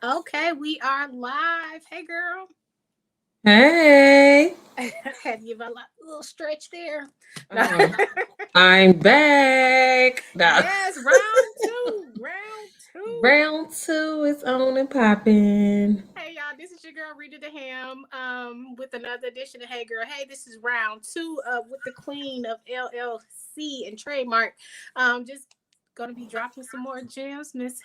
Okay, we are live. Hey, girl. Hey, Had to give a little stretch there. No. oh, I'm back. Nah. Yes, round two. Round two. Round two is on and popping. Hey, y'all. This is your girl Rita the Ham. With another edition of Hey, Girl. Hey, this is round two with the Queen of LLC and Trademark. Just gonna be dropping some more gems, Miss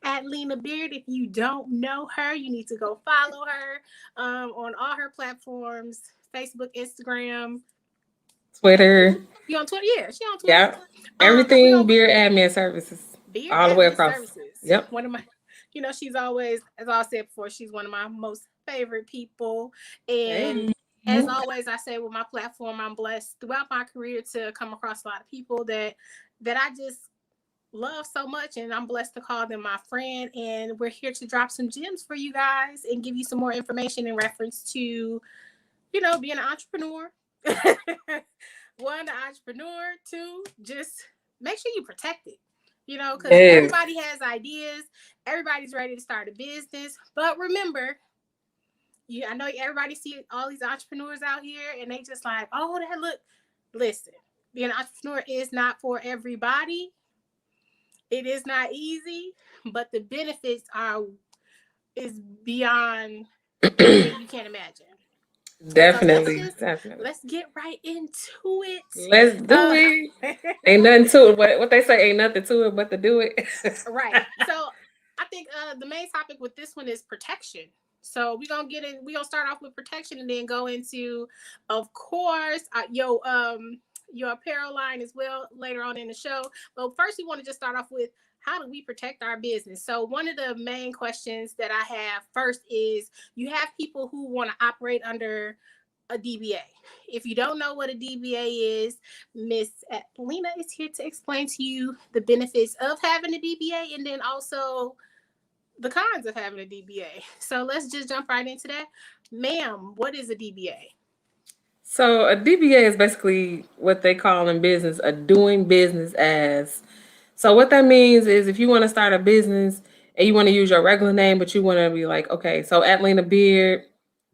Atlenea Beard. If you don't know her, you need to go follow her on all her platforms: Facebook, Instagram. Twitter. You on Twitter? Yeah, she on Twitter. Yep. We Everything don't beer admin services. Beard All the way Admin across. Services. Yep. One of my, she's always, as I said before, she's one of my most favorite people. And Hey. as always, I say with my platform, I'm blessed throughout my career to come across a lot of people that I just love so much, and I'm blessed to call them my friend. And we're here to drop some gems for you guys and give you some more information in reference to, being an entrepreneur. One, the entrepreneur. Two, just make sure you protect it. Because Yes. everybody has ideas, everybody's ready to start a business. But remember, I know everybody see all these entrepreneurs out here, and they just like, oh, that look. Listen, being an entrepreneur is not for everybody. It is not easy, but the benefits are is beyond anything you can imagine. So Definitely. Definitely. let's get right into it. Let's do Uh, it. Ain't nothing to it. What they say ain't nothing to it but to do it. right. So I think the main topic with this one is protection. So we're gonna start off with protection and then go into, of course, your apparel line as well later on in the show. But first we want to just start off with, how do we protect our business? So one of the main questions that I have first is, you have people who want to operate under a DBA. If you don't know what a DBA is, Miss Atlenea is here to explain to you the benefits of having a DBA and then also the cons of having a DBA. So let's just jump right into that. Ma'am, what is a DBA? So a DBA is basically what they call in business a doing business as. So what that means is if you want to start a business and you want to use your regular name, but you want to be like, okay, so Atlanta Beard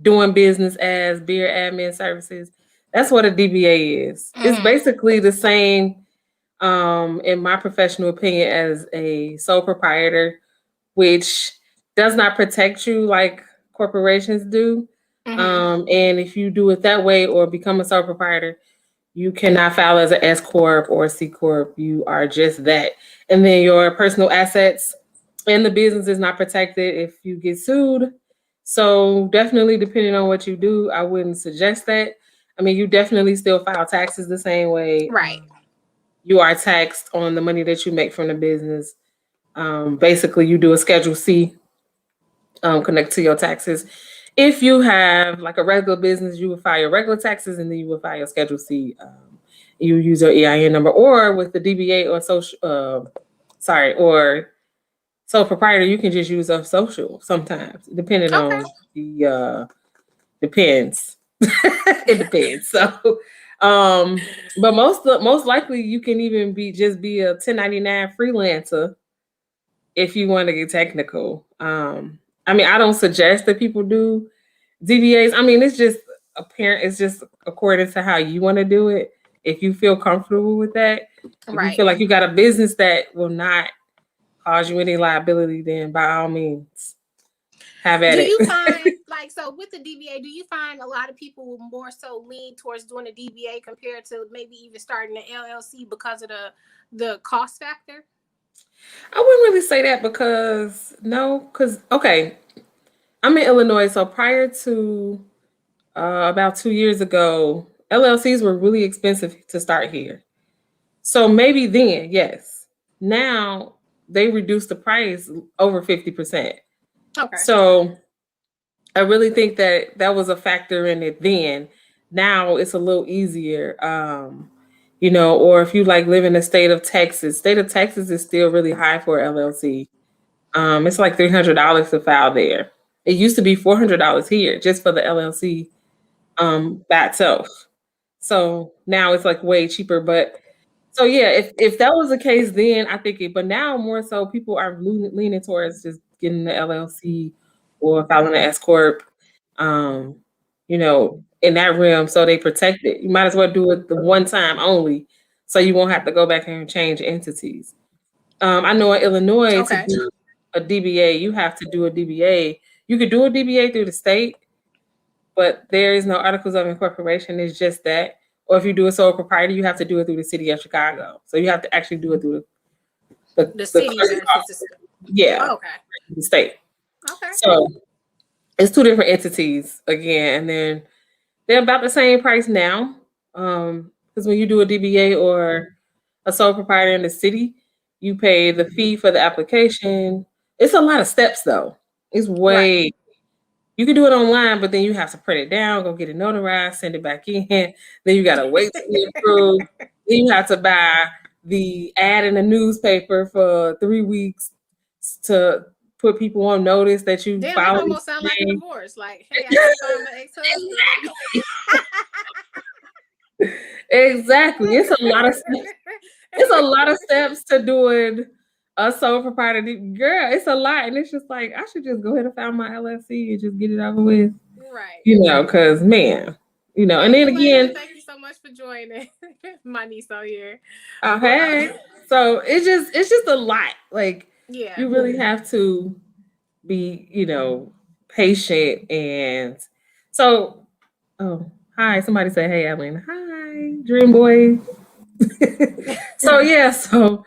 doing business as Beard Admin Services. That's what a DBA is. It's Mm-hmm. basically the same, in my professional opinion, as a sole proprietor, which does not protect you like corporations do. Mm-hmm. And if you do it that way or become a sole proprietor, you cannot file as an S corp or a C corp. You are just that, and then your personal assets and the business is not protected if you get sued. So definitely, depending on what you do, I wouldn't suggest that. I mean, you definitely still file taxes the same way. Right. You are taxed on the money that you make from the business. Basically, you do a Schedule C, connect to your taxes. If you have like a regular business, you would file your regular taxes and then you would file your Schedule C. You use your EIN number, or with the DBA or social, or sole proprietor, you can just use a social sometimes, depending Okay. on the depends. It depends. So, but most likely you can even be a 1099 freelancer if you want to get technical. I mean, I don't suggest that people do DBAs. I mean, it's just apparent. It's just according to how you want to do it. If you feel comfortable with that, if you Right. feel like you got a business that will not cause you any liability, then by all means, have at Do it. you find, like, so with the DBA, do you find a lot of people will more so lean towards doing a DBA compared to maybe even starting an LLC because of the cost factor? I wouldn't really say that because no, because okay, I'm in Illinois, so prior to about 2 years ago, LLCs were really expensive to start here. So maybe then, yes. Now they reduced the price over 50%. Okay. So I really think that that was a factor in it then. Now it's a little easier. Or if you like live in the state of Texas is still really high for LLC. It's like $300 to file there. It used to be $400 here just for the LLC by itself. So now it's like way cheaper. But So yeah, if that was the case, then I think it. But now more so, people are leaning towards just getting the LLC or filing an S corp. Um, in that realm, so they protect it. You might as well do it the one time only, so you won't have to go back and change entities. I know in Illinois to Okay. do a DBA, you have to do a DBA. You could do a DBA through the state, but there is no articles of incorporation. It's just that. Or if you do a sole proprietor, you have to do it through the city of Chicago. So you have to actually do it through The the city clerk's versus the office. Yeah, oh, okay. the state. Okay. So it's two different entities again, and then they're about the same price now. Because when you do a DBA or a sole proprietor in the city, you pay the fee for the application. It's a lot of steps though. It's Right. way You can do it online, but then you have to print it down, go get it notarized, send it back in. Then you gotta wait to be approved. Then you have to buy the ad in the newspaper for 3 weeks to put people on notice that you Damn, that filed almost sounds like a thing. divorce. Like, hey, I just found my ex-husband. Let me Exactly. It's a lot of steps to doing a sole proprietor. Girl, it's a lot. And it's just like I should just go ahead and file my LLC and just get it over with. Right. Because man, and Hey, then Atlenea, again, thank you so much for joining. My niece out here. But hey, so it's just a lot. Like yeah. you really have to be, patient and so. Oh, hi! Somebody say, "Hey, Eileen." Hi, Dream Boy. So yeah, so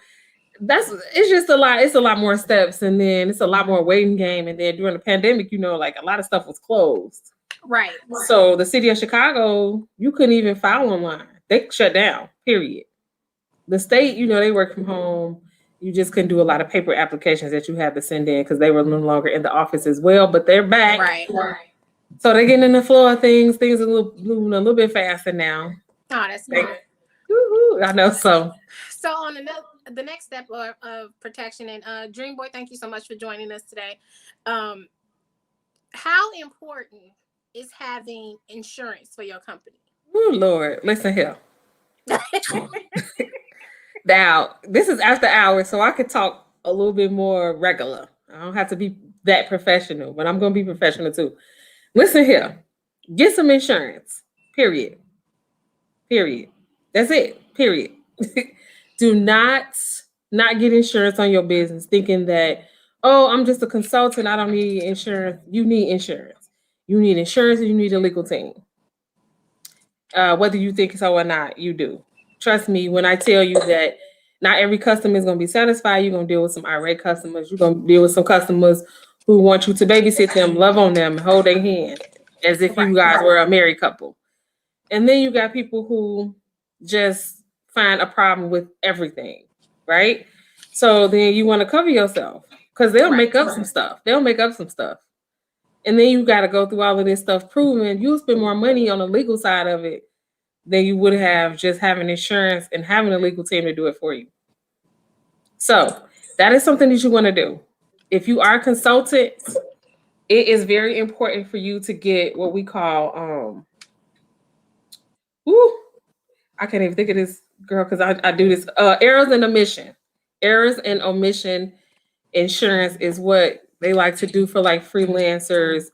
it's just a lot. It's a lot more steps, and then it's a lot more waiting game. And then during the pandemic, like a lot of stuff was closed. Right. So the city of Chicago, you couldn't even file online. They shut down. Period. The state, they work from home. You just couldn't do a lot of paper applications that you had to send in because they were no longer in the office as well. But they're back, Right. so they're getting in the flow of things. Things are moving a little bit faster now. Oh, that's good. Woo-hoo, I know. So So on the next step of protection, and Dream Boy, thank you so much for joining us today. Um, how important is having insurance for your company? oh Lord, listen here. Now, this is after hours, so I could talk a little bit more regular. I don't have to be that professional, but I'm going to be professional too. Listen here. Get some insurance. Period. Period. That's it. Period. Do not get insurance on your business thinking that, oh, I'm just a consultant. I don't need insurance. You need insurance. You need insurance and you need a legal team. Whether you think so or not, you do. Trust me when I tell you that not every customer is going to be satisfied. You're going to deal with some irate customers. You're going to deal with some customers who want you to babysit them, love on them, hold their hand as if you Right. guys were a married couple. And then you got people who just find a problem with everything, right? So then you want to cover yourself because they'll Right. make up some stuff. They'll make up some stuff. And then you got to go through all of this stuff proving you'll spend more money on the legal side of it than you would have just having insurance and having a legal team to do it for you. So that is something that you want to do. If you are a consultant, it is very important for you to get what we call I can't even think of this girl because I do this errors and omission. Errors and omission insurance is what they like to do for like freelancers,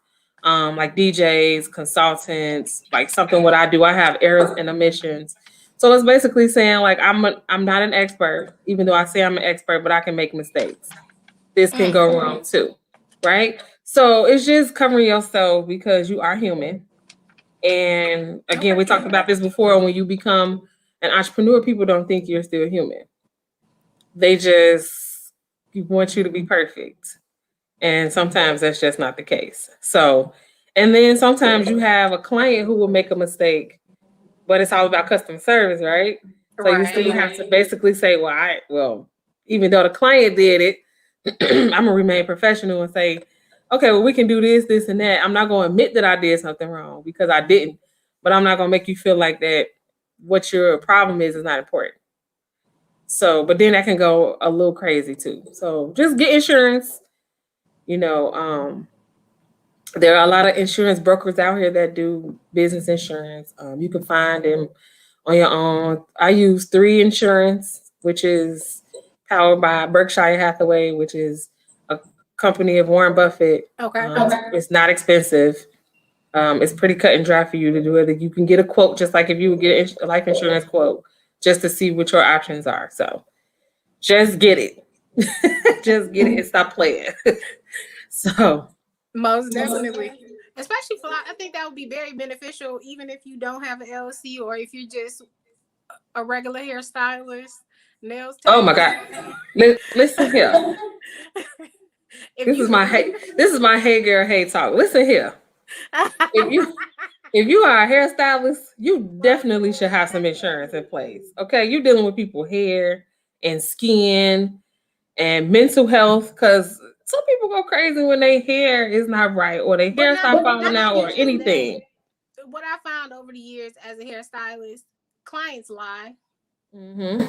like DJs, consultants, like something what I do. I have errors and omissions. So it's basically saying like I'm not an expert, even though I say I'm an expert, but I can make mistakes. This can go wrong too, right? So it's just covering yourself because you are human. And again, we talked about this before. When you become an entrepreneur, people don't think you're still human. They just want you to be perfect. And sometimes that's just not the case. So, and then sometimes you have a client who will make a mistake, but it's all about customer service, right? So you still have to basically say, well, even though the client did it, I'm gonna remain professional and say, okay, well, we can do this, this, and that. I'm not gonna admit that I did something wrong because I didn't, but I'm not gonna make you feel like that what your problem is not important. So, but then that can go a little crazy too. So just get insurance. You know, there are a lot of insurance brokers out here that do business insurance. You can find them on your own. I use 3 Insurance, which is powered by Berkshire Hathaway, which is a company of Warren Buffett. Okay. It's not expensive. It's pretty cut and dry for you to do it. You can get a quote just like if you would get a life insurance quote, just to see what your options are. So just get it. Just get it and stop playing. So Most definitely. Especially for, I think that would be very beneficial, even if you don't have an LLC or if you're just a regular hairstylist, nails oh my tech. God. Listen here. If This you is my hey girl, hey talk. Listen here. If you if you are a hairstylist, you definitely should have some insurance in place. Okay, you're dealing with people hair and skin and mental health because some people go crazy when their hair is not right or their but hair not start falling not out even or just that. anything. What I found over the years as a hairstylist, clients lie Mm-hmm. and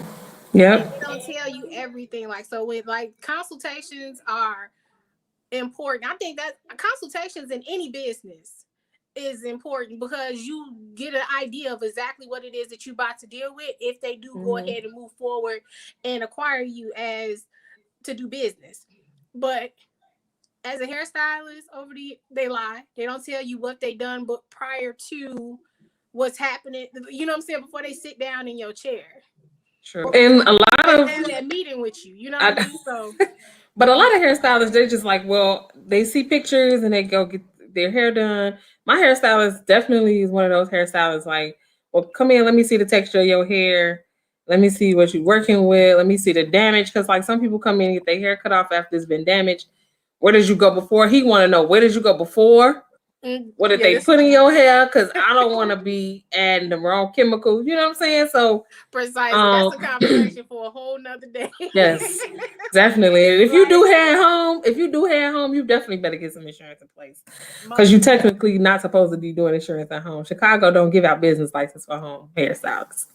Yep. they don't tell you everything. Like, so with like consultations are important. I think that consultations in any business is important because you get an idea of exactly what it is that you're about to deal with if they do go Mm-hmm. ahead and move forward and acquire you as to do business. But as a hairstylist, they lie. They don't tell you what they done, but prior to what's happening, you know what I'm saying, before they sit down in your chair. True. Or And a before lot they of have that meeting with you. You know what I I, mean? So but a lot of hairstylists, they're just like, well, they see pictures and they go get their hair done. My hairstylist definitely is one of those hairstylists like, well, come in, let me see the texture of your hair. Let me see what you're working with. Let me see the damage. Because like some people come in and get their hair cut off after it's been damaged. Where did you go before? He want to know, where did you go before? What did yeah, they this put in your hair? Because I don't want to be adding the wrong chemicals. You know what I'm saying? So, precisely. That's um, a conversation for a whole nother day. yes, definitely. And if you do Like, hair at home, you definitely better get some insurance in place because most you technically not supposed to be doing insurance at home. Chicago don't give out business license for home hairstylists.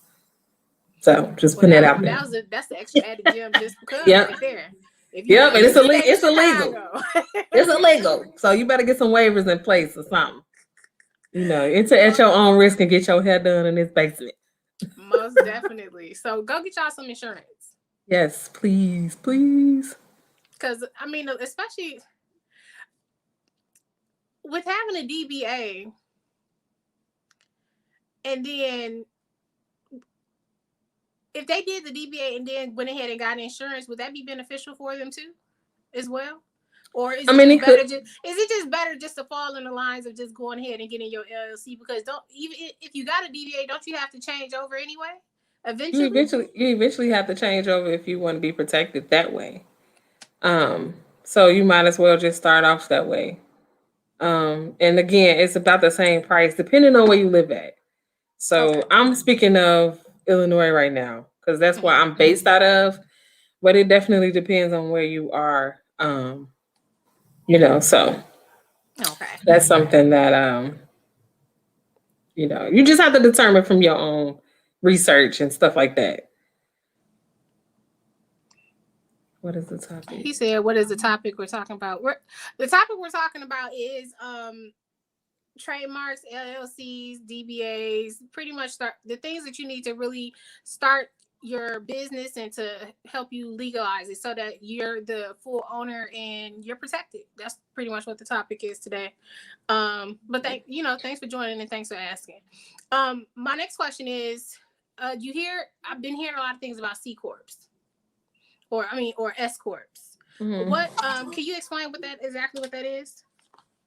So just well, putting that out there. that's the extra added gem just because Yep, right there. If you yep, live and in it's the illegal. state of It's illegal. Chicago, It's illegal. So you better get some waivers in place or something. Enter at your own risk and get your hair done in this basement. most definitely. So go get y'all some insurance. Yes, please, please. Because I mean, especially with having a DBA, and then if they did the DBA and then went ahead and got insurance, would that be beneficial for them too, as well? Or is I it mean, just it could. better? Is it just better just to fall in the lines of just going ahead and getting your LLC? Because don't even if you got a DBA, don't you have to change over anyway? Eventually. You eventually have to change over if you want to be protected that way. So you might as well just start off that way. And again, it's about the same price depending on where you live at. Okay. So I'm speaking of Illinois right now because that's where Mm-hmm. I'm based out of. But it definitely depends on where you are. So Okay. that's something that you just have to determine from your own research and stuff like that. What is the topic? He said, "What is the topic we're talking about? The topic we're talking about is trademarks, LLCs, DBAs, pretty much start the things that you need to really start your business and to help you legalize it so that you're the full owner and you're protected. That's pretty much what the topic is today. But thanks for joining and thanks for asking. My next question is, I've been hearing a lot of things about C corps or S corps. Mm-hmm. What can you explain exactly what that is?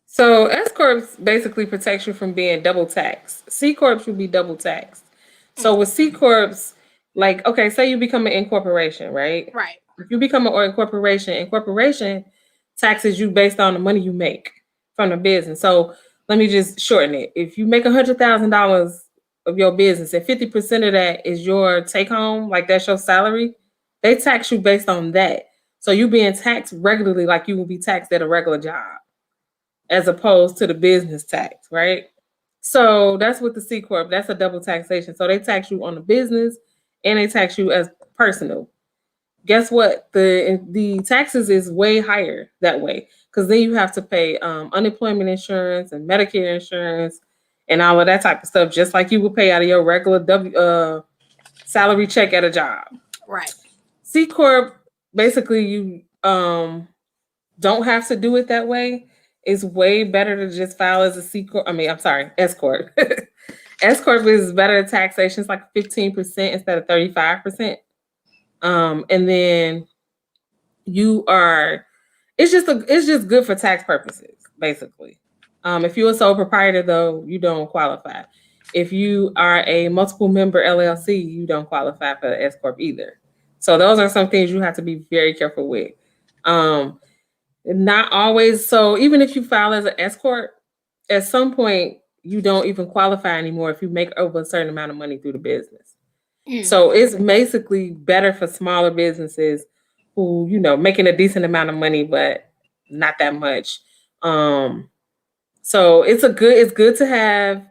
So S corps basically protects you from being double taxed. C corps will be double taxed. So Mm, with C corps, like okay, say you become an incorporation, right? right. If you become an incorporation taxes you based on the money you make from the business. So let me just shorten it. If you make $100,000 of your business and 50% of that is your take home, like that's your salary, they tax you based on that. So you being taxed regularly like you would be taxed at a regular job as opposed to the business tax, right? So that's with the C corp. That's a double taxation. So they tax you on the business and they tax you as personal. Guess what? The taxes is way higher that way because then you have to pay unemployment insurance and Medicare insurance and all of that type of stuff, just like you would pay out of your regular salary check at a job. Right. C corp, basically, you don't have to do it that way. It's way better to just file as a C corp. I mean, I'm sorry, S corp. S corp is better taxation. It's like 15% instead of 35%. And then you are. It's just good for tax purposes, basically. If you're a sole proprietor, though, you don't qualify. If you are a multiple member LLC, you don't qualify for the S corp either. So those are some things you have to be very careful with. Um, Not always. So even if you file as an S corp, at some point you don't even qualify anymore if you make over a certain amount of money through the business. So it's basically better for smaller businesses who, making a decent amount of money, but not that much. Um, so it's good to have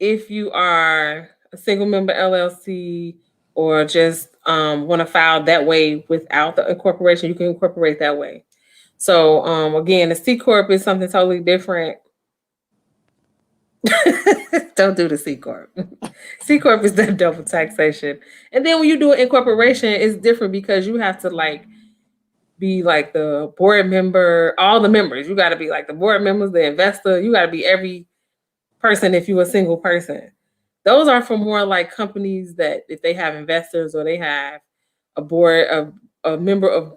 if you are a single member LLC or just want to file that way without the incorporation, you can incorporate that way. So again, the C corp is something totally different. Don't do the C corp. C corp is that double taxation, and then when you do an incorporation, it's different because you have to like be like the board member, all the members. You got to be like the board members, the investor. You got to be every person if you're a single person. Those are for more like companies that if they have investors or they have a board of a member of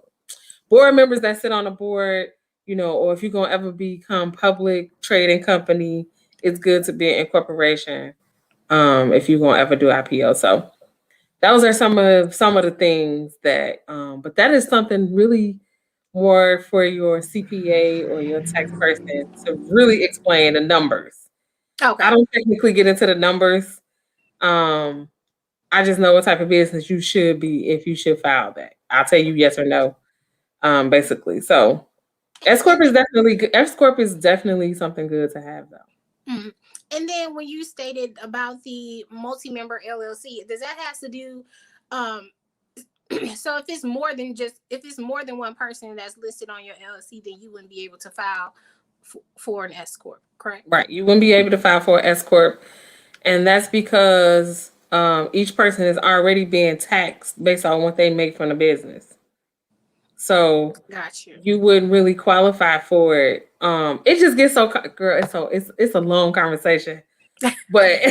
board members that sit on a board, or if you're gonna ever become public trading company, it's good to be an incorporation. If you're gonna ever do IPO. So those are some of the things that but that is something really more for your CPA or your tax person to really explain the numbers. I Okay. don't technically get into the numbers. Um, I just know what type of business you should be if you should file that. I'll tell you yes or no, basically. So S corp And is definitely good. S corp is definitely something good to have though. then, and then when you stated about the multi-member LLC, does that has to do? Um, so if it's more than one person that's listed on your LLC, then you wouldn't be able to file for an S corp, correct? Right. You wouldn't be able to file for an S corp, and that's because each person is already being taxed based on what they make from the business. So Got you. you wouldn't really qualify for it. It just gets girl. It's a long conversation, but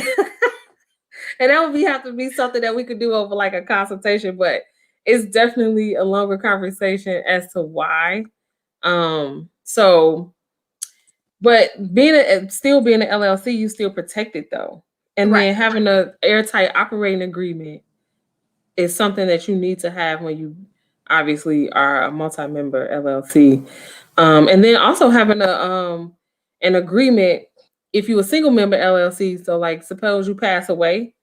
and that would have to be something that we could do over like a consultation. But it's definitely a longer conversation as to why. So, but still being an LLC, you still protected though, and Right. then having a airtight operating agreement is something that you need to have when you obviously are a multi-member LLC. And then also having an agreement if you a single member LLC. So like suppose you pass away,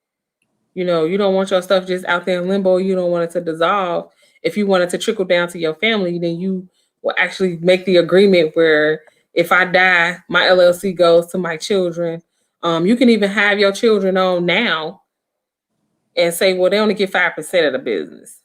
you don't want your stuff just out there in limbo. You don't want it to dissolve. If you want it to trickle down to your family, then you will actually make the agreement where if I die, my LLC goes to my children. You can even have your children on now and say, well, they only get 5% of the business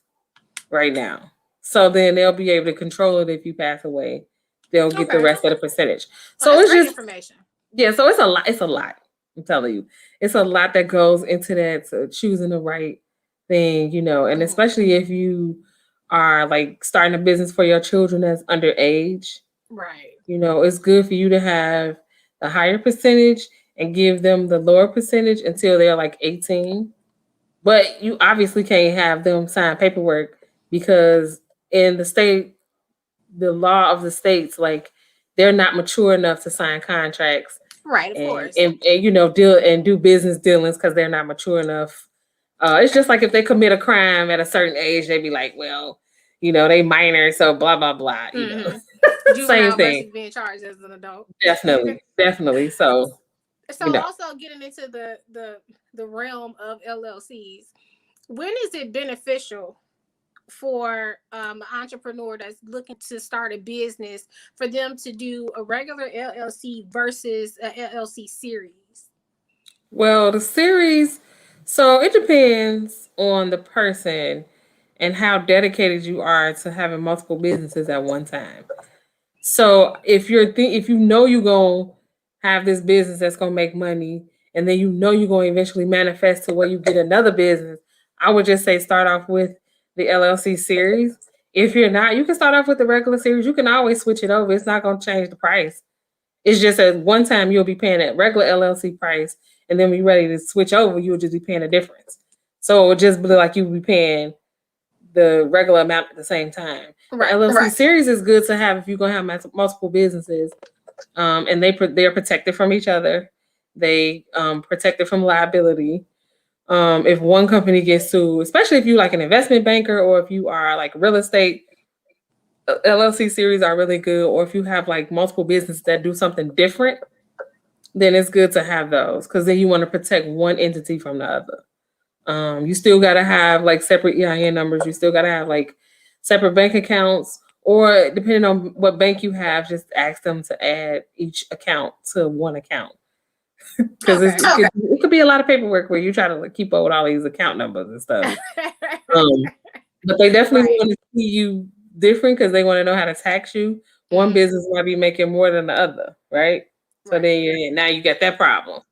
right now. So then they'll be able to control it if you pass away. They'll get the Okay. rest of the percentage. Well, So that's it's great just information. yeah, so it's a lot. It's a lot. I'm telling you. It's a lot that goes into that to choosing the right thing, and especially if you are like starting a business for your children that's underage, Right. it's good for you to have the higher percentage and give them the lower percentage until they're like 18. But you obviously can't have them sign paperwork because in the state, the law of the states, like they're not mature enough to sign contracts Right. Of and course. and, and deal and do business dealings because they're not mature enough. It's just like if they commit a crime at a certain age, they'd be like, well, they minor, so blah blah blah. Same Juvenile thing. versus being charged as an adult. Definitely, definitely. So So also getting into the realm of LLCs, when is it beneficial for an entrepreneur that's looking to start a business for them to do a regular LLC versus a LLC series? well, the series. So it depends on the person and how dedicated you are to having multiple businesses at one time. So if you're if you know you're going to have this business that's gonna make money, and then you know you're gonna eventually manifest to where you get another business, I would just say start off with the LLC series. If you're not, you can start off with the regular series. You can always switch it over. It's not gonna change the price. It's just at one time you'll be paying that regular LLC price, and then when you're ready to switch over, you'll just be paying a difference. So it would just be like you'll be paying the regular amount at the same time. The Right. LLC series is good to have if you're gonna have multiple businesses, and they're protected from each other. They protected from liability. If one company gets sued, especially if you like an investment banker or if you are like real estate, LLC series are really good. Or if you have like multiple businesses that do something different, then it's good to have those because then you want to protect one entity from the other. You still got to have like separate EIN numbers. You still got to have like separate bank accounts, or depending on what bank you have, just ask them to add each account to one account because Okay. it could be a lot of paperwork where you try to like, keep up with all these account numbers and stuff. Um, but they definitely Right. want to see you different because they want to know how to tax you. One business might be making more than the other, right? So Right. then now you get that problem.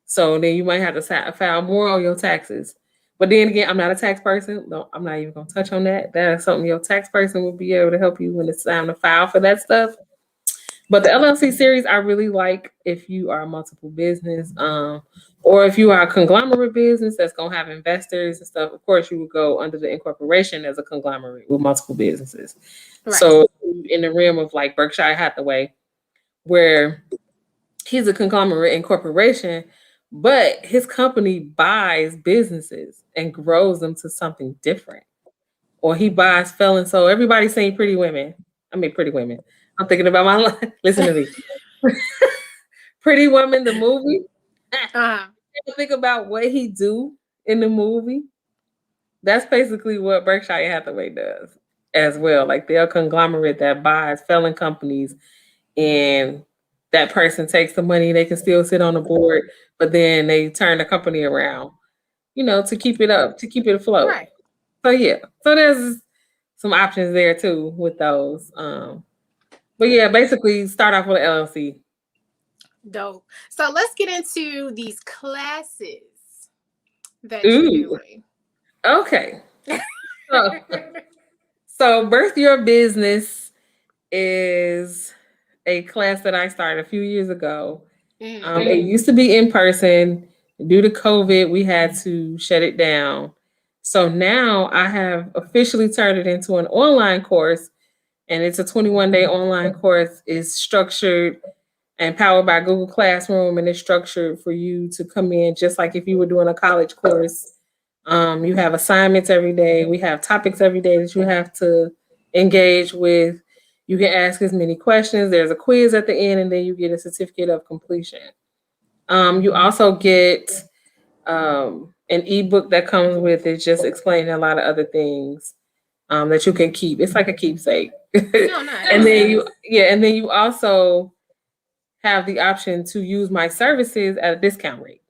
So then you might have to file more on your taxes. But then again, I'm not a tax person. No, I'm not even gonna touch on that. That is something your tax person will be able to help you when it's time to file for that stuff. But the LLC series I really like if you are a multiple business, or if you are a conglomerate business that's gonna have investors and stuff. Of course, you would go under the incorporation as a conglomerate with multiple businesses. Right. So in the realm of like Berkshire Hathaway, where he's a conglomerate incorporation, but his company buys businesses and grows them to something different. Or he buys felons. So everybody's saying Pretty Women. I mean, Pretty Women. I'm thinking about my life. Listen to me. Pretty Woman, the movie. Uh-huh. Think about what he do in the movie. That's basically what Berkshire Hathaway does as well. Like they're a conglomerate that buys felon companies, and that person takes the money. They can still sit on the board, but then they turn the company around, to keep it up, to keep it afloat. Right. So yeah, so there's some options there too with those. But yeah, basically start off with an LLC. Dope. So let's get into these classes that you're Ooh, doing. okay. So, so Birth Your Business is a class that I started a few years ago. It used to be in person. Due to COVID, we had to shut it down. So now I have officially turned it into an online course, and it's a 21-day online course. It's structured and powered by Google Classroom, and it's structured for you to come in just like if you were doing a college course. You have assignments every day. We have topics every day that you have to engage with. You can ask as many questions. There's a quiz at the end, and then you get a certificate of completion. You also get an ebook that comes with it, just explaining a lot of other things that you can keep. It's like a keepsake. No, nice. And then you also have the option to use my services at a discount rate.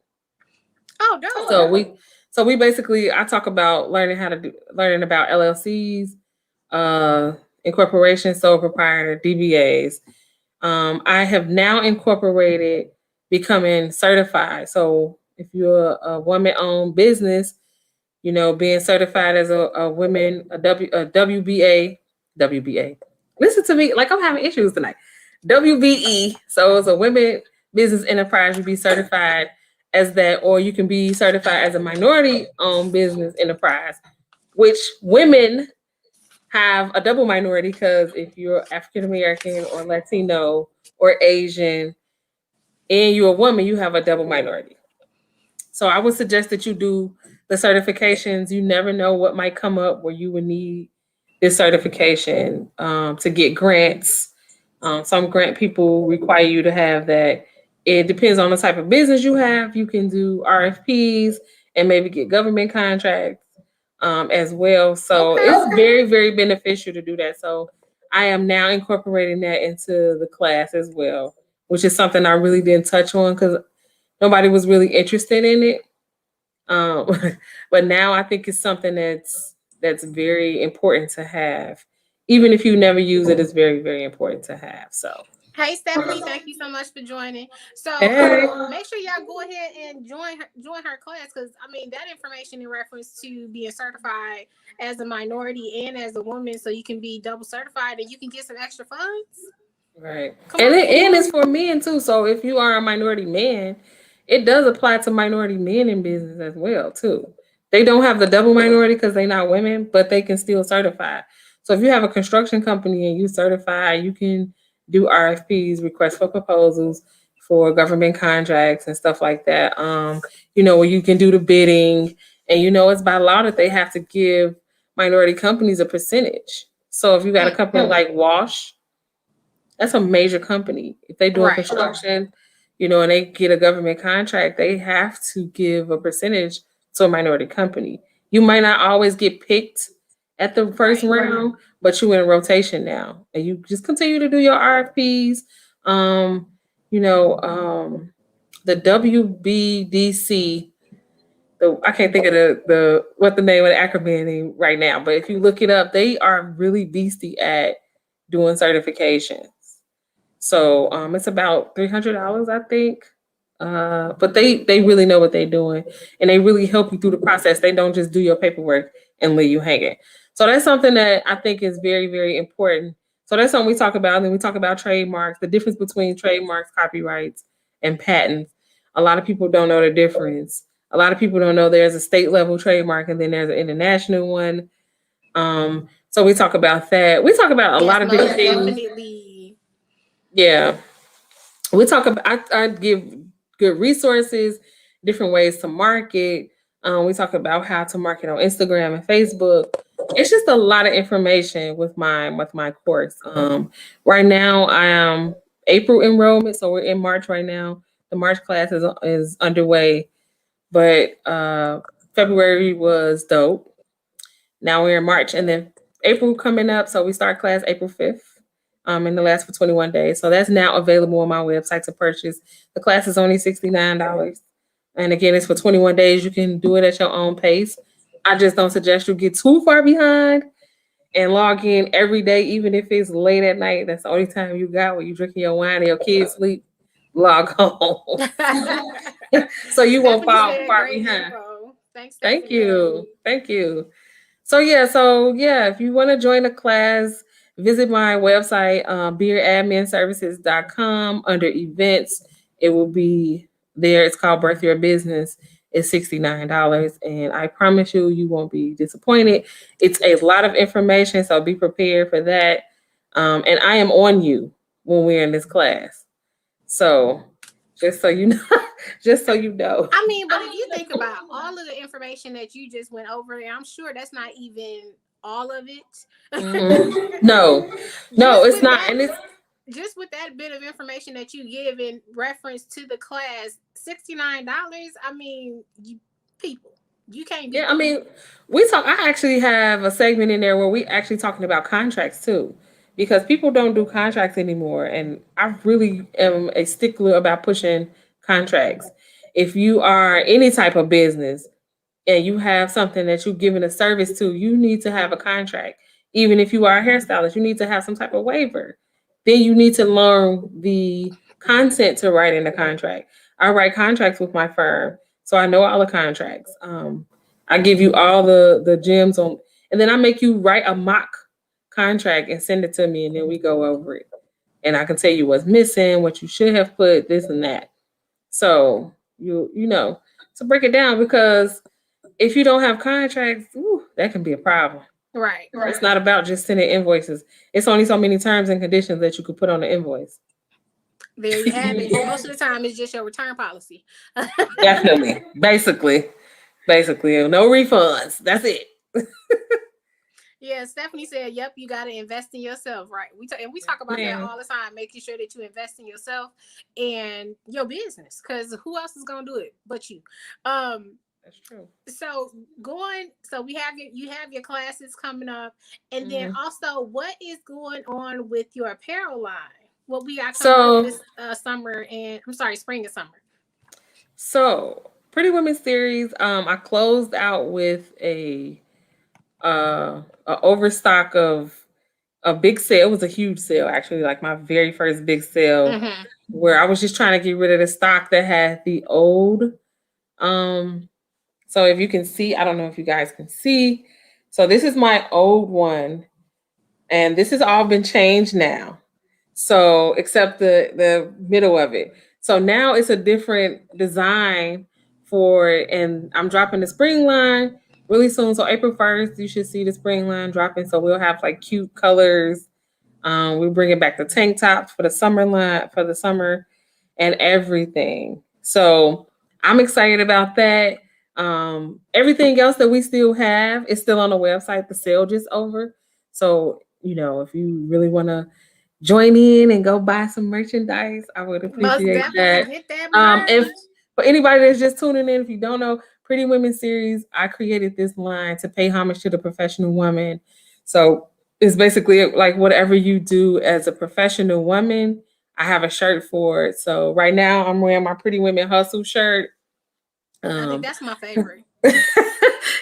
Oh, dope. So we basically I talk about learning about LLCs, uh, incorporation, sole proprietor, DBAs. I have now incorporated becoming certified. So if you're a woman-owned business, being certified as a women, a WBA, WBA. Listen to me, like I'm having issues tonight. WBE. So as a women business enterprise, you be certified as that, or you can be certified as a minority-owned business enterprise, which women have a double minority because if you're African American or Latino or Asian and you're a woman, you have a double minority. So I would suggest that you do the certifications. You never know what might come up where you would need this certification to get grants. Some grant people require you to have that. It depends on the type of business you have. You can do RFPs and maybe get government contracts as well. So it's very, very beneficial to do that. So I am now incorporating that into the class as well, which is something I really didn't touch on because nobody was really interested in it. Um, but now I think it's something that's very important to have. Even if you never use it, it's very, very important to have. So Hey Stephanie, thank you so much for joining. So Hey. make sure y'all go ahead and join her class, because I mean that information in reference to being certified as a minority and as a woman, so you can be double certified and you can get some extra funds. Right. Come on. And it's for men too. So if you are a minority man, it does apply to minority men in business as well too. They don't have the double minority because they're not women, but they can still certify. So if you have a construction company and you certify, you can do RFPs, requests for proposals for government contracts and stuff like that. Where you can do the bidding, and it's by law that they have to give minority companies a percentage. So if you got a company like Wash, that's a major company. If they doing Right. construction, and they get a government contract, they have to give a percentage to a minority company. You might not always get picked at the first Right. round, but you in rotation now, and you just continue to do your RFPs. Um, the WBDC. I can't think of the what the name of the acronym right now, but if you look it up, they are really beastie at doing certifications. So it's about $300, I think. But they really know what they're doing, and they really help you through the process. They don't just do your paperwork and leave you hanging. So that's something that I think is very, very important. So that's something we talk about. And then we talk about trademarks, the difference between trademarks, copyrights, and patents. A lot of people don't know the difference. A lot of people don't know there's a state level trademark and then there's an international one. So we talk about that. We talk about a Yes, lot of different most things. definitely. Yeah, we talk about. I give good resources, different ways to market. We talk about how to market on Instagram and Facebook. It's just a lot of information with my course. Right now I am April enrollment, so we're in March right now. The March class is underway, but February was dope. Now we're in March, and then April coming up, so we start class April 5th. And it lasts for 21 days. So that's now available on my website to purchase. The class is only $69. And again, it's for 21 days. You can do it at your own pace. I just don't suggest you get too far behind and log in every day, even if it's late at night. That's the only time you got when you drinking your wine and your kids sleep. Log on. So you won't Stephanie fall said far great behind. info. Thanks, Thank Stephanie. you. Thank you. So yeah, if you want to join a class, visit my website, beeradminservices.com under events. It will be there. It's called Birth Your Business. It's $69. And I promise you, you won't be disappointed. It's a lot of information, so be prepared for that. And I am on you when we're in this class. So just so you know, just so you know. I mean, but if you think about all of the information that you just went over, I'm sure that's not even all of Mhm. it. No, no, just it's with not. that, And it's just with that bit of information that you give in reference to the class, $69. I mean, people, you can't Yeah, beat I that. mean, I actually have a segment in there where we actually talking about contracts too, because people don't do contracts anymore, and I really am a stickler about pushing contracts. If you are any type of business, and you have something that you're giving a service to, you need to have a contract. Even if you are a hairstylist, you need to have some type of waiver. Then you need to learn the content to write in the contract. I write contracts with my firm, so I know all the contracts. I give you all the gems on, and then I make you write a mock contract and send it to me, and then we go over it. And I can tell you what's missing, what you should have put, this and that. So to break it down, because if you don't have contracts, that can be a problem. Right. It's not about just sending invoices. It's only so many terms and conditions that you could put on the invoice. There you have it. Most of the time, it's just your return policy. Definitely. Basically, no refunds. That's it. Yeah, Stephanie said, "Yep, you got to invest in yourself." Right. We talk about that Man, all the time, making sure that you invest in yourself and your business, because who else is gonna do it but you? Um. that's true. So so we have you have your classes coming up, and then Mhm. also what is going on with your apparel line? What we got coming up So, this summer, and I'm sorry, spring and summer. Pretty Women series. I closed out with a overstock of a big sale. It was a huge sale, actually, like my very first big sale, Mm-hmm. where I was just trying to get rid of the stock that had the old. Um, so if you can see, I don't know if you guys can see. So this is my old one, and this has all been changed now. So except the middle of it. So now it's a different design for it, and I'm dropping the spring line really soon. So April 1st, you should see the spring line dropping. So we'll have like cute colors. We're bringing back the tank tops for the summer line for the summer and everything. So I'm excited about that. Everything else that we still have is still on the website. The sale just over. So, if you really want to join in and go buy some merchandise, I would Most appreciate definitely that. get that If merch. for anybody that's just tuning in, if you don't know, Pretty Women series, I created this line to pay homage to the professional woman. So it's basically like whatever you do as a professional woman, I have a shirt for it. So right now I'm wearing my Pretty Women Hustle shirt. I think Um, that's my favorite.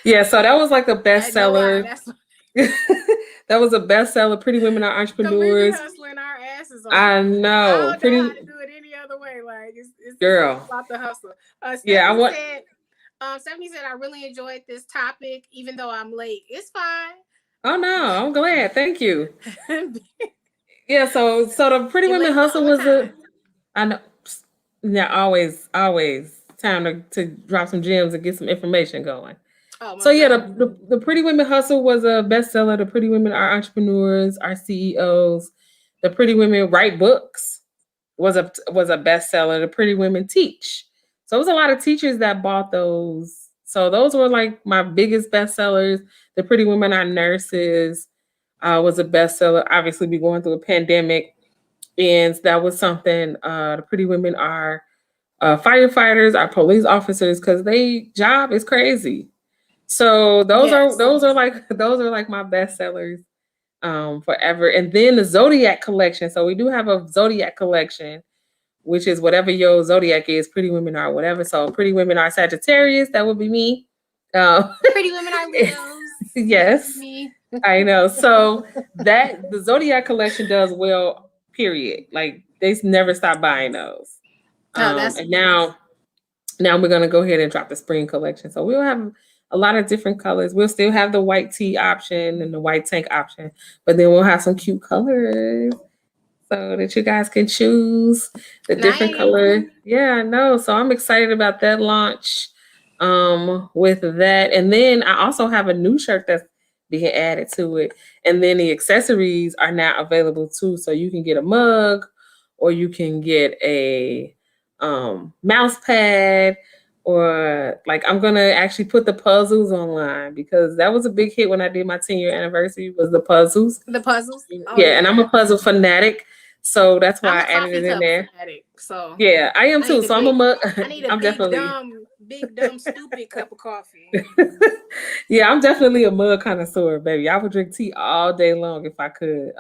yeah, so that was like a I know why. bestseller. That's That was a bestseller. Pretty Women are because we be entrepreneurs. hustling our asses off. I I know, don't know how pretty to do it any other way. Like it's all girl. about the hustle. Yeah, I want. Stephanie said I really enjoyed this topic, even though I'm late. It's fine. Oh no, I'm glad. Thank you. You're Yeah, so the Pretty Women late one Hustle more was a. time. I know. Yeah, always time to drop some gems and get some information going. Oh, So most yeah, definitely. the Pretty Women Hustle was a bestseller. The Pretty Women are entrepreneurs, are CEOs. The Pretty Women write books was a bestseller. The Pretty Women teach. So it was a lot of teachers that bought those. So those were like my biggest bestsellers. The Pretty Women are nurses was a bestseller. Obviously, we going through a pandemic, and that was something. The Pretty Women are firefighters, are police officers, because they job is crazy. So those are Yes. those are like those are like my best sellers forever. And then the Zodiac collection. So we do have a Zodiac collection, which is whatever your Zodiac is, Pretty Women are whatever. So Pretty Women are Sagittarius, that would be me. Pretty women are Leos. That would be Yes, me. I know. So that the Zodiac collection does well, period. Like they never stop buying those. Oh, that's And now we're gonna go ahead and drop the spring collection. So we'll have a lot of different colors. We'll still have the white tee option and the white tank option, but then we'll have some cute colors so that you guys can choose the different nice. color. Yeah, I know. So I'm excited about that launch. With that, and then I also have a new shirt that's being added to it, and then the accessories are now available too. So you can get a mug, or you can get a mouse pad, or like I'm gonna actually put the puzzles online because that was a big hit when I did my 10-year anniversary was the puzzles. The puzzles. Oh Yeah, and I'm yeah. a puzzle fanatic, so that's why I'm I a added coffee it in cup there. fanatic, so Yeah, I am I need too. a So I'm a big mug. I need a I'm definitely. big dumb stupid cup of coffee. Yeah, I'm definitely a mug connoisseur, baby. I would drink tea all day long if I could.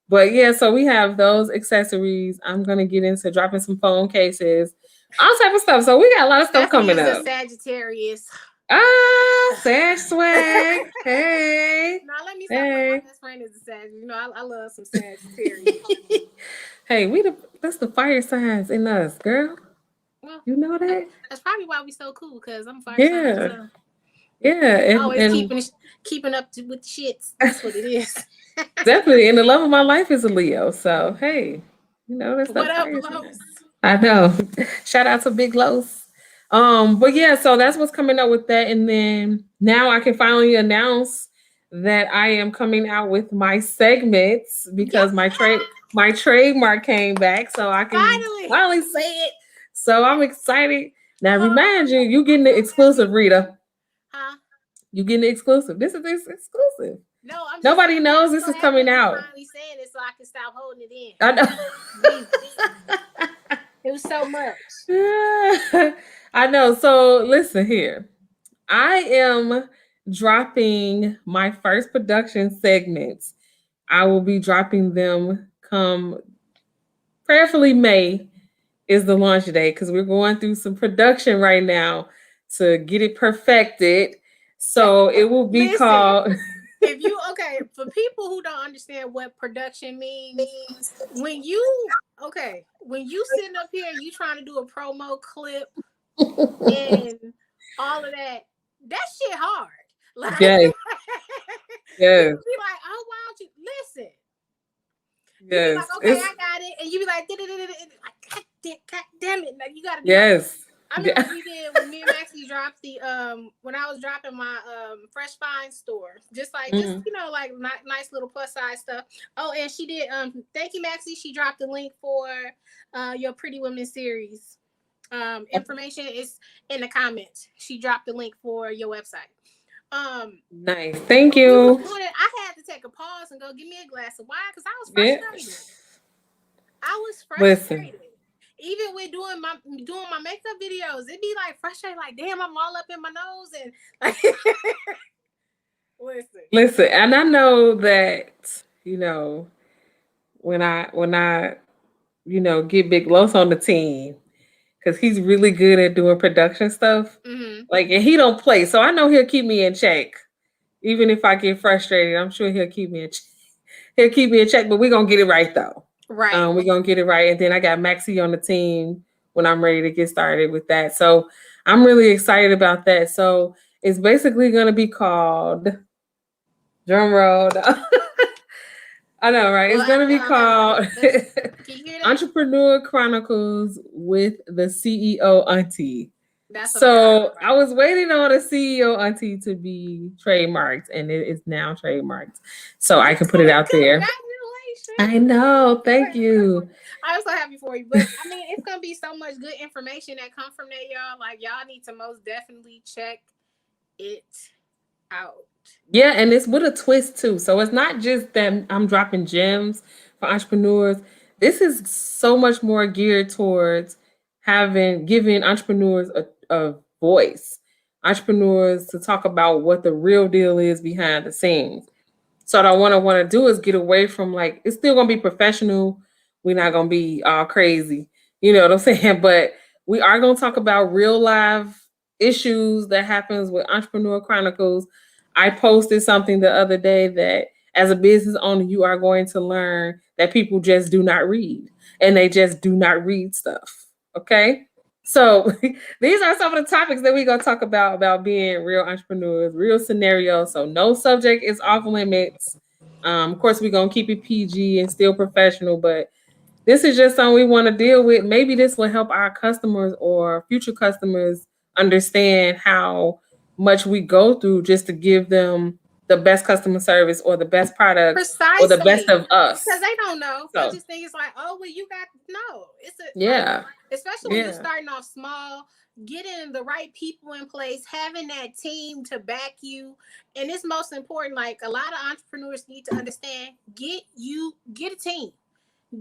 But yeah, so we have those accessories. I'm gonna get into dropping some phone cases, all type of stuff. So we got a lot of stuff Stephanie coming is a up. Sagittarius. Sash swag. Hey, Now let me stop. My hey. best friend is a Sag. I love some Sagittarius. Hey, that's the fire signs in us, girl. Well, You know that? that's probably why we so cool, because I'm a fire sign as Yeah, well. yeah, Always and keeping up with shits. That's what it is. definitely. And the love of my life is a Leo. So hey, that's What that up, fire sign. Los? I know. Shout out to Big Los. But yeah, so that's what's coming up with that. And then now I can finally announce that I am coming out with my segments Yeah, because my trademark came back, so I can finally. finally say it. So I'm excited. Now Oh, remind you, you I'm getting the so happy. exclusive, Rita. Huh? You getting the exclusive. This exclusive. No, I'm just Nobody happy. knows I'm this so is happy coming that you out. finally saying it so I can stop holding it in. I know. Jesus. It was so much. I know. So listen here. I am dropping my first production segments. I will be dropping them come prayerfully May is the launch date because we're going through some production right now to get it perfected. So it will be Listen, called If you okay, for people who don't understand what production means, when you when you sitting up here, you trying to do a promo clip and all of that, that shit hard. Like Yes, yes, people be like, oh, why don't you listen? You be like, yes. okay, It's I got it, and you be like, like, God damn it, like you got to do it. yes. I remember Yeah. we did when me and Maxie dropped the when I was dropping my Fresh Find store, just Mm. like nice little plus size stuff. Oh, and she did thank you, Maxie. She dropped the link for your Pretty Women series. Information is in the comments. She dropped the link for your website. Nice. Thank When we was you. doing it, I had to take a pause and go get me a glass of wine because I was Yeah. frustrated. I was Listen. frustrated. Even with doing my makeup videos, it'd be like frustrated, like damn, I'm all up in my nose and like listen. Listen, and I know that, you know, when I get Big Los on the team, because he's really good at doing production stuff. Mm-hmm. Like, and he don't play, so I know he'll keep me in check. Even if I get frustrated, I'm sure he'll keep me in check. He'll keep me in check, but we're gonna get it right though. Right. We're gonna get it right. And then I got Maxie on the team when I'm ready to get started with that. So I'm really excited about that. So it's basically gonna be called drum roll. I know, right? Well, It's gonna be called can you hear that? Entrepreneur Chronicles with the CEO Auntie. That's what I'm talking So I about. was waiting on a CEO Auntie to be trademarked, and it is now trademarked. So I can put it out there. Congratulations. I know. Thank you. I'm so happy for you. But I mean, it's gonna be so much good information that come from that, y'all. Like y'all need to most definitely check it out. Yeah, and it's with a twist too. So it's not just that I'm dropping gems for entrepreneurs. This is so much more geared towards giving entrepreneurs a voice. Entrepreneurs to talk about what the real deal is behind the scenes. So what I want to do is get away from, like, it's still gonna be professional. We're not gonna be all crazy, you know what I'm saying? But we are gonna talk about real life issues that happens with Entrepreneur Chronicles. I posted something the other day that as a business owner, you are going to learn that people just do not read, and they just do not read stuff. Okay. So these are some of the topics that we're gonna talk about being real entrepreneurs, real scenarios. So no subject is off limits. Of course, we're gonna keep it PG and still professional, but this is just something we want to deal with. Maybe this will help our customers or future customers understand how much we go through just to give them the best customer service or the best products or the best Precisely. of Because us. they don't know. They So just think it's like, oh well, you got no. It's a like yeah, especially when you're yeah, starting off small, getting the right people in place, having that team to back you. And it's most important, like a lot of entrepreneurs need to understand, get a team.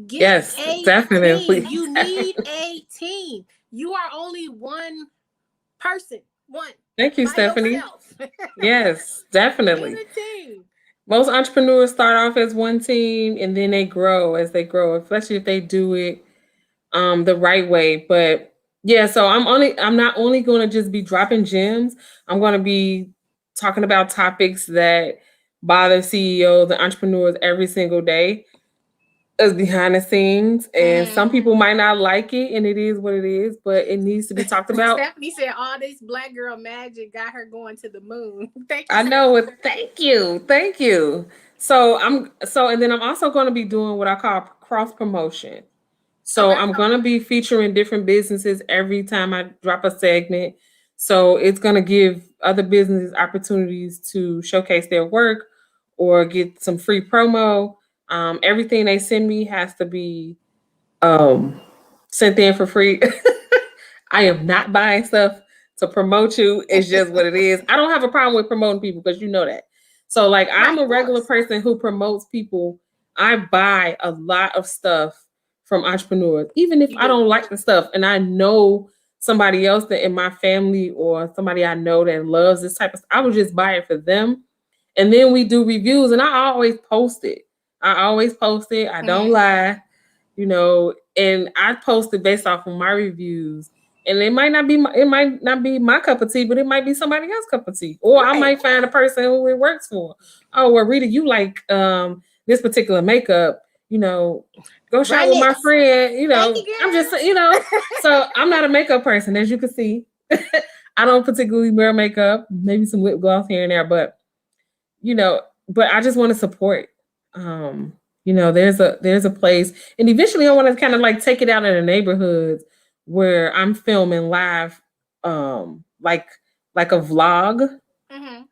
Get yes, a team. definitely. You need a team. You are only one person, one Thank you, by Stephanie. yourself. Yes, Get definitely. a team. Most entrepreneurs start off as one team and then they grow as they grow, especially if they do it the right way. But yeah, so I'm not only going to just be dropping gems. I'm going to be talking about topics that bother CEOs and entrepreneurs every single day as behind the scenes. And some people might not like it, and it is what it is, but it needs to be talked about. Stephanie said all this black girl magic got her going to the moon. Thank you, I know Stephanie. it. Thank you. Thank you. And then I'm also going to be doing what I call cross promotion. So Okay. I'm going to be featuring different businesses every time I drop a segment. So it's going to give other businesses opportunities to showcase their work or get some free promo. Everything they send me has to be um, sent in for free. I am not buying stuff to promote you. It's just what it is. I don't have a problem with promoting people because you know that. So, like, I'm Right, a of regular course. person who promotes people. I buy a lot of stuff from entrepreneurs, even if You I do. don't like the stuff, and I know somebody else that in my family or somebody I know that loves this type of stuff. I would just buy it for them, and then we do reviews, and I always post it. I always post it. I don't Mm-hmm. lie, and I posted based off of my reviews, And it might not be my cup of tea, but it might be somebody else's cup of tea. Or I Right. might find a person who it works for. Oh, well, Rita, you like this particular makeup, you know, go shop Run with my this. friend, Thank you, I'm just, girl. so I'm not a makeup person, as you can see. I don't particularly wear makeup, maybe some lip gloss here and there, you know, but I just want to support. Um, there's a place, and eventually I want to kind of like take it out in the neighborhoods where I'm filming live, like a vlog Hmm.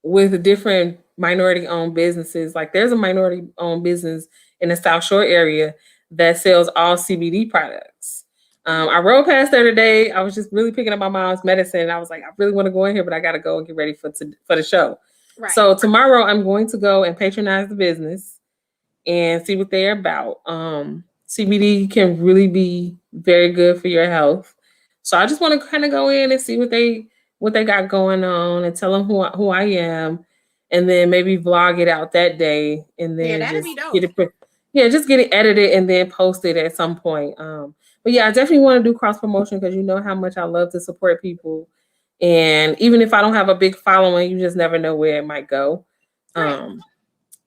with different minority owned businesses. Like there's a minority owned business in the South Shore area that sells all CBD products. I rode past there today. I was just really picking up my mom's medicine. And I was like, I really want to go in here, but I got to go and get ready for the show. Right. So tomorrow I'm going to go and patronize the business and see what they're about. CBD can really be very good for your health. So I just want to kind of go in and see what they got going on and tell them who I am, and then maybe vlog it out that day, and Yeah, then that'd just be dope. get it, yeah, just get it edited and then post it at some point. But yeah, I definitely want to do cross promotion because you know how much I love to support people, and even if I don't have a big following, you just never know where it might go. Right. Um,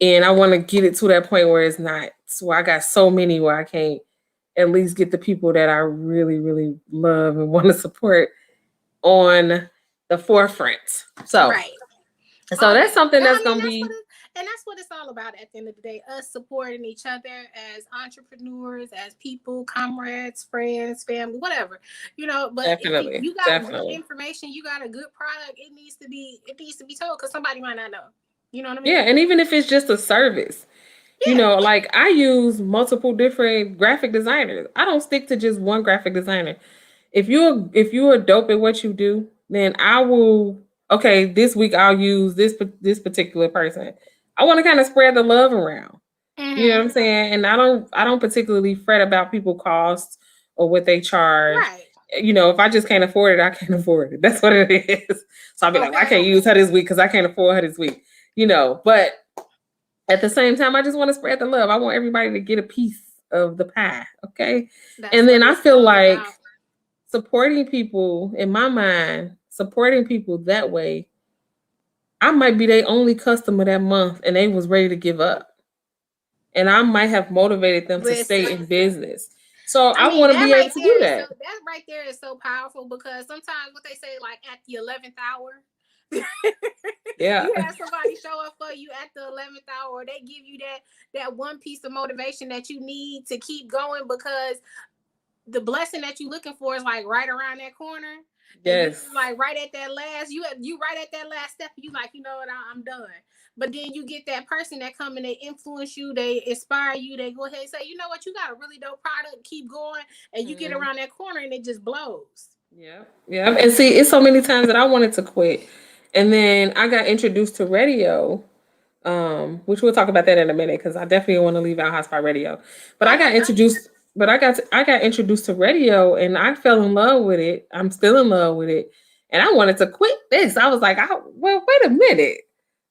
and I want to get it to that point where it's not where I got so many where I can't at least get the people that I really, really love and want to support on the forefront. So, Right. so All that's that. something And I that's mean, gonna be that's what it's all about at the end of the day. Us supporting each other as entrepreneurs, as people, comrades, friends, family, whatever. But if definitely, you got good definitely. information, you got a good product, it needs to be told because somebody might not know. You know what I Yeah, mean? and even if it's just a service, Yeah. like I use multiple different graphic designers. I don't stick to just one graphic designer. If you're dope at what you do, then I will. Okay, this week I'll use this particular person. I want to kind of spread the love around. You know Hmm. what I'm saying? And I don't particularly fret about people costs or what they charge. Right. If I just can't afford it, I can't afford it. That's what it is. So I'll be like, well, I Okay. can't use her this week because I can't afford her this week. But at the same time, I just want to spread the love. I want everybody to get a piece of the pie. Okay. That's And what then I it's feel all like about. supporting people, in my mind, supporting people that way, I might be their only customer that month and they was ready to give up. And I might have motivated them to stay Listen. in business. So I I mean, want to be able to do that. that right there is so powerful because sometimes what they say, like at the 11th hour, Yeah. you have somebody show up for you at the 11th hour, they give you that one piece of motivation that you need to keep going because the blessing that you're looking for is like right around that corner. And you Yes. like right at that last, you right at that last step, you like, you know what, I'm done. But then you get that person that come and they influence you, they inspire you, they go ahead and say, you know what, you got a really dope product, keep going, and you get Mhm. around that corner and it just blows. Yeah. Yeah. And see, it's so many times that I wanted to quit. And then I got introduced to radio, which we'll talk about that in a minute because I definitely want to leave out Hotspot Radio. But I Okay. got introduced, I got introduced to radio and I fell in love with it. I'm still in love with it, and I wanted to quit this. I was like, well, wait a minute.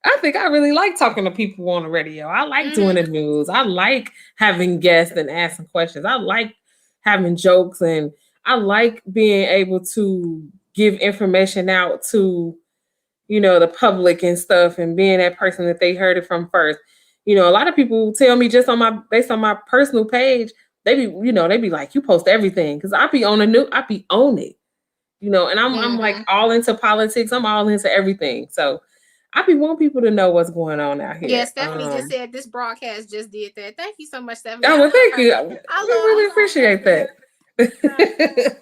I think I really like talking to people on the radio. I like doing Mm-hmm. the news. I like having guests and asking questions. I like having jokes, and I like being able to give information out to the public and stuff, and being that person that they heard it from first. A lot of people tell me just based on my personal page, they be like, you post everything because I be on it, and I'm like Mm-hmm. all into politics. I'm all into everything. So I be want people to know what's going on out Yeah, here. Stephanie just said this broadcast just did that. Thank you so much, Stephanie. I Oh well, love thank her. you. I I really appreciate love that. Stephanie.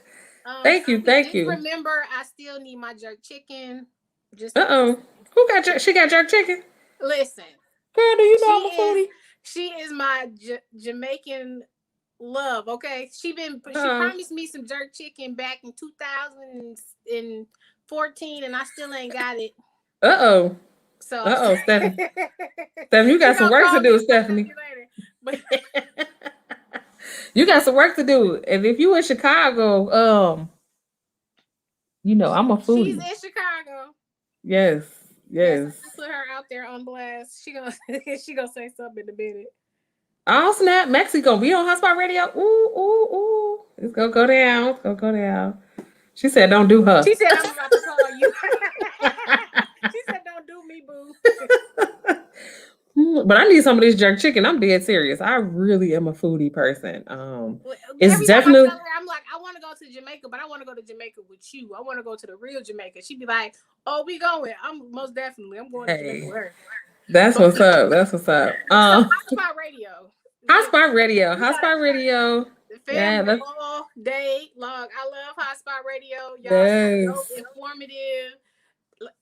Thank you, Stephanie, thank just you. remember, I still need my jerk chicken. Just Uh-oh. Who got she got jerk chicken? listen. Girl, do you She know I'm a is foodie? she is my Jamaican love. Okay, she Uh-oh. promised me some jerk chicken back in 2014, and I still ain't got it. Uh-oh. So I'm Uh-oh, Stephanie. Stephanie, you she got some gonna work to call me do, and contact Stephanie. me later. But You got some work to do. And if you in Chicago, I'm a she's foodie. in Chicago. Yes. Yes, Yes. I put her out there on blast. She gonna she gonna say something in a minute. Oh snap. Mexico be on Hotspot Radio. Ooh, ooh, ooh. It's gonna go down. It's gonna go down. She said, "Don't do her." She said, "I'm about to call you." She said, "Don't do me, boo." But I need some of this jerk chicken. I'm dead serious. I really am a foodie person. It's Every time I definitely tell her, I'm like, I want to go to Jamaica, but I want to go to Jamaica with you. I want to go to the real Jamaica. She'd be like, "Oh, we going." I'm most definitely. I'm going to Jamaica hey. with her. That's But what's up. That's what's up. so Hotspot Radio. We Hotspot Radio. got Hotspot Radio. the Yeah, family that's all day long. I love Hotspot Radio. Y'all so dope, yes. informative,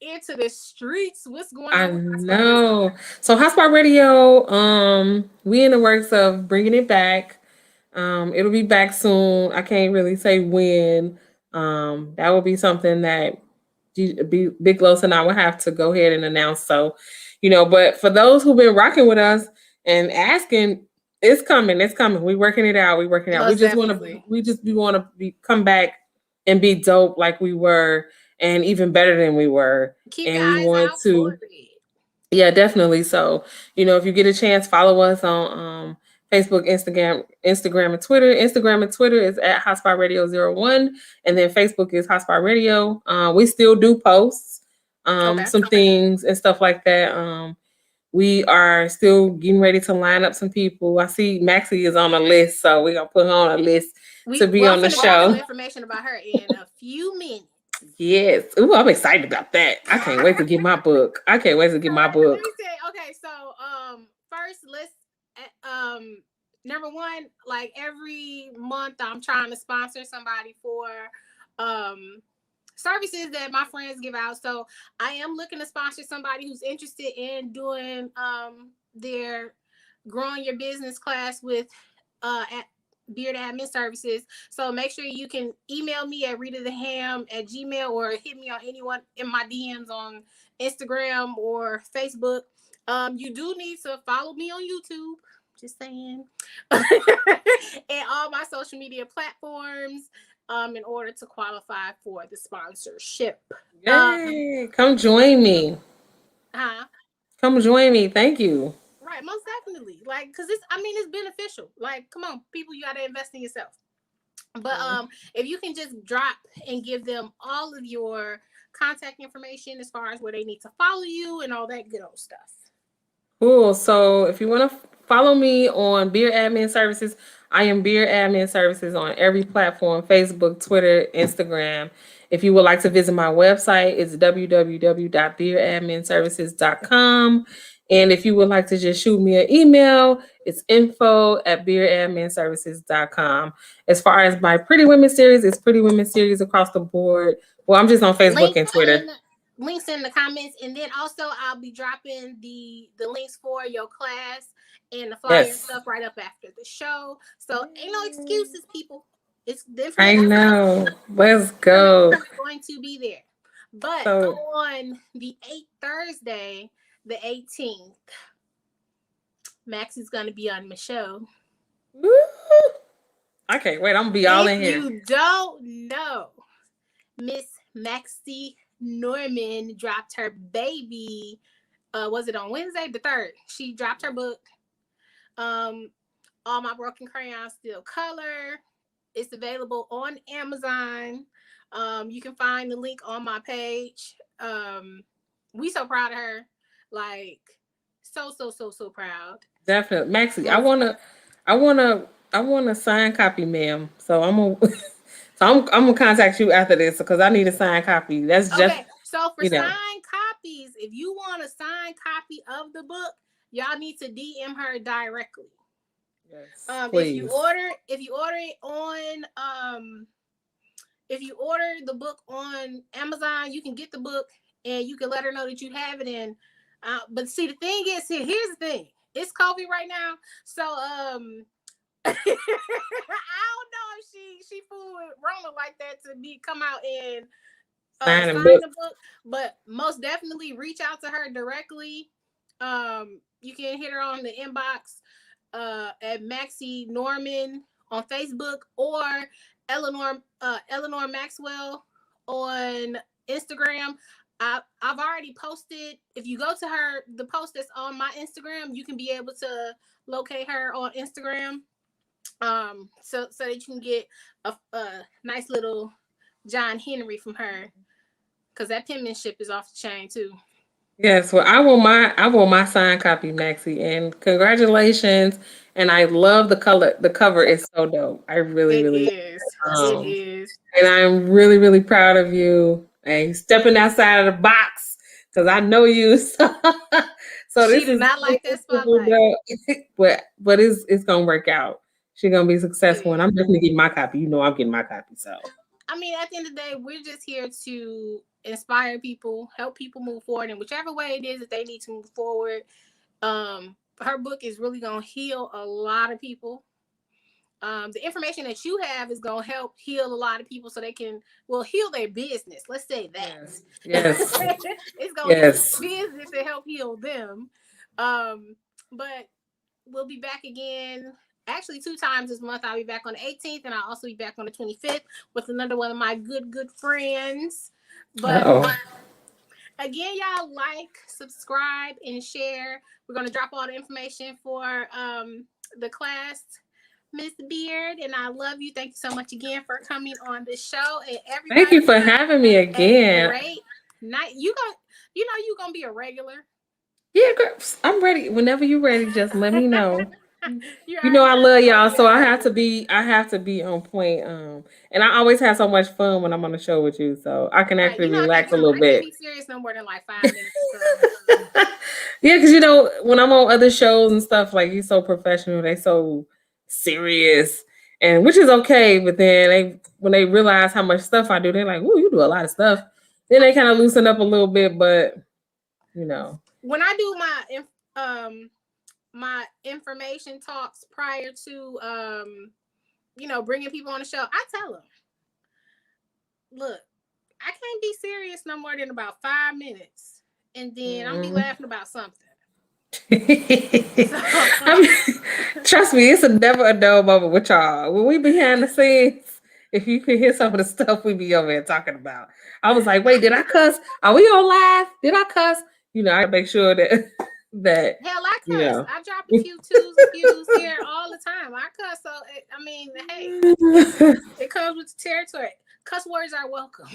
into the streets. What's going I on with Hotspot Radio? know. So Hotspot Radio, we in the works of bringing it back. It'll be back soon. I can't really say when. That will be something that Big Los and I will have to go ahead and announce. So, but for those who've been rocking with us and asking, it's coming. It's coming. We working it out. We working it out. We Most just want to. definitely. We want to come back and be dope like we were, and even better than we were. Keep your And we eyes want out for to. it. Yeah, definitely. So, if you get a chance, follow us on Facebook, Instagram, and Twitter. Instagram and Twitter is at Hotspot Radio 01, and then Facebook is Hotspot Radio. We still do posts, Okay. some things and stuff like that. We are still getting ready to line up some people. I see Maxie is on a list, so we're gonna put her on a list to be I'm on the finna drop some show. information about her in a few minutes. Yes. Ooh, I'm excited about that. I can't wait to get my book. I can't wait to get my Let book. me say, okay, so first let's number one, like every month I'm trying to sponsor somebody for um services that my friends give out. So I am looking to sponsor somebody who's interested in doing their growing your business class with at Beard Admin Services. So make sure you can email me at Rita the Ham at Gmail, or hit me on anyone in my DMs on Instagram or Facebook. You do need to follow me on YouTube. Just saying. And all my social media platforms, in order to qualify for the sponsorship. Yay. Come join me. Huh? Come join me. Thank you. Right, most definitely. Like, cause it's beneficial. Like, come on, people, you gotta invest in yourself. But if you can just drop and give them all of your contact information as far as where they need to follow you and all that good old stuff. Cool. So if you want to follow me on Beer Admin Services, I am Beer Admin Services on every platform: Facebook, Twitter, Instagram. If you would like to visit my website, it's www.beeradminservices.com. And if you would like to just shoot me an email, it's info@beeradminservices.com. As far as my Pretty Women series, it's Pretty Women series across the board. Well, I'm just on Facebook Links and Twitter. in links in the comments, and then also I'll be dropping the links for your class and the flyer and Yes. stuff right up after the show. So ain't no excuses, people. It's the I information. know. Let's Information go. is going to be there. But So, on the 8th Thursday, the 18th, Max is going to be on my show. woo, I can't wait. I'm gonna be all If in here. you don't know, Miss Maxie Norman dropped her baby. Was it on Wednesday the 3rd? She dropped her book. All My Broken Crayons Still Color. It's available on Amazon. You can find the link on my page. We so proud of her. Like, so proud. Definitely, Maxie. I wanna sign copy, ma'am. So I'm gonna, I'm gonna contact you after this because I need a signed copy. That's just, Okay, so for you know, signed copies, if you want a signed copy of the book, y'all need to DM her directly. yes, If you please. order it on if you order the book on Amazon, you can get the book and you can let her know that you have it in. But see, the thing is, here's the thing: it's COVID right now, so I don't know if she fooled with Rona like that to come out and Signing sign book. the book. But most definitely reach out to her directly. You can hit her on the inbox at Maxie Norman on Facebook, or Eleanor Maxwell on Instagram. I've already posted. If you go to the post that's on my Instagram, you can be able to locate her on Instagram. So that you can get a nice little John Henry from her, because that penmanship is off the chain too. Yes, well, I want my signed copy, Maxie, and congratulations. And I love the color. The cover is so dope. I really, It really is. It um is. and I'm really, really proud of you. And you stepping outside of the box because I know you. So She this did is not like that super spotlight. dope. But it's gonna work out. She's gonna be successful, and Period. I'm definitely getting my copy. You know, I'm getting my copy. So I mean, at the end of the day, we're just here to inspire people, help people move forward in whichever way it is that they need to move forward. Her book is really gonna heal a lot of people. The information that you have is gonna help heal a lot of people, so they can heal their business. Let's say that yes, yes, it's gonna heal yes. their business and help heal them. Um, but we'll be back again. Actually, 2 times this month. I'll be back on the 18th, and I'll also be back on the 25th with another one of my good friends. But Oh. again, y'all subscribe, and share. We're gonna drop all the information for the class, Miss Beard, and I love you. Thank you so much again for coming on the show, and Thank you everybody for have having me a again. great night. You gonna be a regular. Yeah, girl, I'm ready. Whenever you're ready, just let me know. You You know already I know love you're gonna y'all, be so a regular. I have to be on point. And I always have so much fun when I'm on the show with you, so I can Right. actually I relax a can't little bit. be serious no more than like 5 minutes or so. Yeah, because you know when I'm on other shows and stuff, like you so professional, they so serious, and which is okay. But then when they realize how much stuff I do, they're like, "Ooh, you do a lot of stuff." Then they kind of loosen up a little bit, but you know. When I do my information talks prior to bringing people on the show, I tell them, look, I can't be serious no more than about 5 minutes, and then I'm be Mhm. laughing about something. So I mean, trust me, it's a never a dull moment with y'all. When we behind the scenes, if you could hear some of the stuff we be over here talking about, I was like, wait, did I cuss? Are we on live? Did I cuss? You know, I make sure that that hell, I you cuss. know. I drop a few twos and fews here all the time. I cuss, so hey, it comes with the territory. Cuss words are welcome.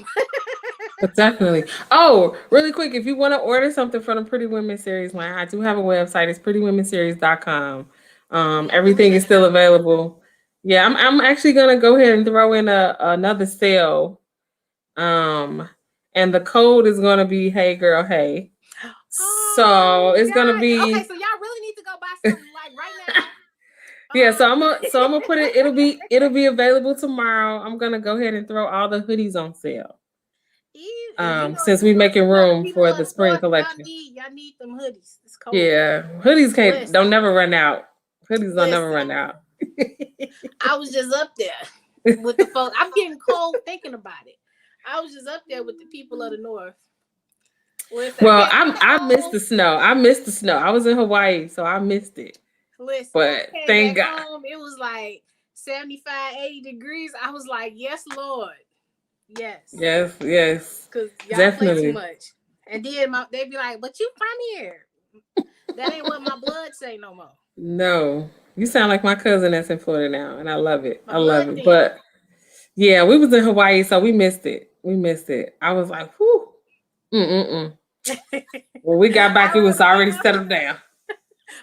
But definitely. Oh, really quick, if you want to order something from the Pretty Women series line, I do have a website. It's prettywomenseries.com. And I will Everything is check it still out. available. Yeah, I'm actually gonna go ahead and throw in another sale. And the code is gonna be hey girl, hey. So Oh it's gonna God. Okay, be so y'all really need to go buy something like right now. yeah, Um, so I'm gonna put it, it'll be available tomorrow. I'm gonna go ahead and throw all the hoodies on sale. Since we making the room people for of the the spring north, collection. y'all need them hoodies. It's cold. Yeah, hoodies can't Listen, don't never run out. Hoodies don't never listen. run out. I was just up there with the folks. I'm getting cold thinking about it. I was just up there with the people of the north. Listen, I Well, came back I missed home. the snow. I missed the snow. I was in Hawaii, so I missed it. Listen, I But came thank back God. home. It was like 75, 80 degrees. I was like, yes, Lord. Yes. Yes, yes, Because y'all play too definitely. much. And then they'd be like, but you from here. That ain't what my blood say no more. No, you sound like my cousin that's in Florida now, and I love it. My I love blood it. thin. But yeah, we was in Hawaii, so we missed it. We missed it. I was like, whew. Mm-mm-mm. When we got back, it I was already remember. settled down.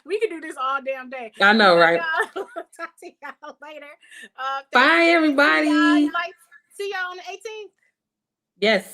We can do this all damn day. I But know, yeah, right? y'all. Talk to y'all later. Thanks Bye, again. See y'all. everybody. See y'all on the 18th. Yes.